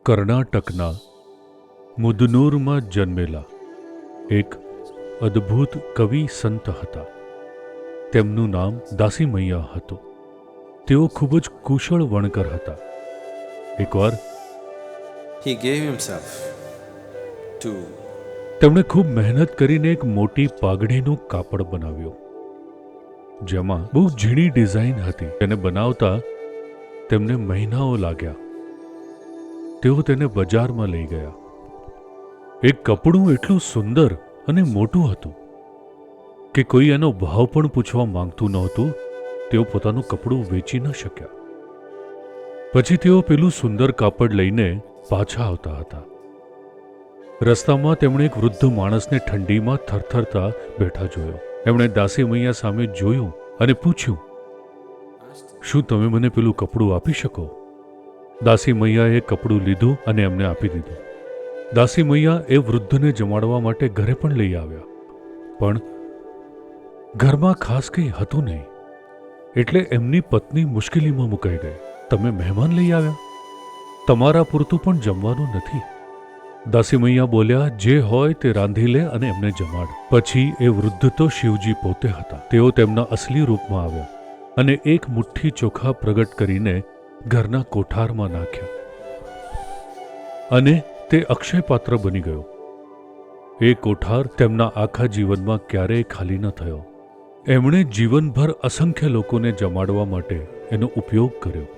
કર્ણાટકના મુદનૂરમાં જન્મેલા એક અદ્ભુત કવિ સંત હતા. તેમનું નામ દાસીમૈયા હતું. તેઓ ખૂબ જ કુશળ વણકર હતા. એકવાર He gave himself to તેમણે ખૂબ મહેનત કરીને એક મોટી પાઘડીનું કાપડ બનાવ્યું, જેમાં બહુ ઝીણી ડિઝાઇન હતી. તેને બનાવતા તેમને મહિનાઓ લાગ્યા. તેઓ તેને બજારમાં લઈ ગયા. એ કપડું એટલું સુંદર અને મોટું હતું કે કોઈ એનો ભાવ પણ પૂછવા માંગતું નહોતું. તેઓ પોતાનું કપડું વેચી ન શક્યા. પછી તેઓ પેલું સુંદર કાપડ લઈને પાછા આવતા હતા. રસ્તામાં તેમણે એક વૃદ્ધ માણસને ઠંડીમાં થરથરતા બેઠા જોયો. એમણે દાસીમૈયા સામે જોયું અને પૂછ્યું, શું તમે મને પેલું કપડું આપી શકો? દાસીમૈયાએ કપડું લીધું અને એમને આપી દીધું. દાસીમૈયા એ વૃદ્ધને જમાડવા માટે ઘરે પણ લઈ આવ્યા, પણ ઘરમાં ખાસ કંઈ હતું નહીં. એટલે એમની પત્ની મુશ્કેલીમાં મુકાઈ ગઈ. તમે મહેમાન લઈ આવ્યા, તમારા પૂરતું પણ જમવાનું નથી. દાસીમૈયા બોલ્યા, જે હોય તે રાંધી લે અને એમને જમાડ. પછી એ વૃદ્ધ તો શિવજી પોતે હતા. તેઓ તેમના અસલી રૂપમાં આવ્યા અને એક મુઠ્ઠી ચોખા પ્રગટ કરીને ઘરના કોઠારમાં નાખ્યા અને તે અક્ષય પાત્ર બની ગયો. એ કોઠાર તેમના આખા જીવનમાં ક્યારેય ખાલી ન થયો. એમણે જીવનભર અસંખ્ય લોકોને જમાડવા માટે એનો ઉપયોગ કર્યો.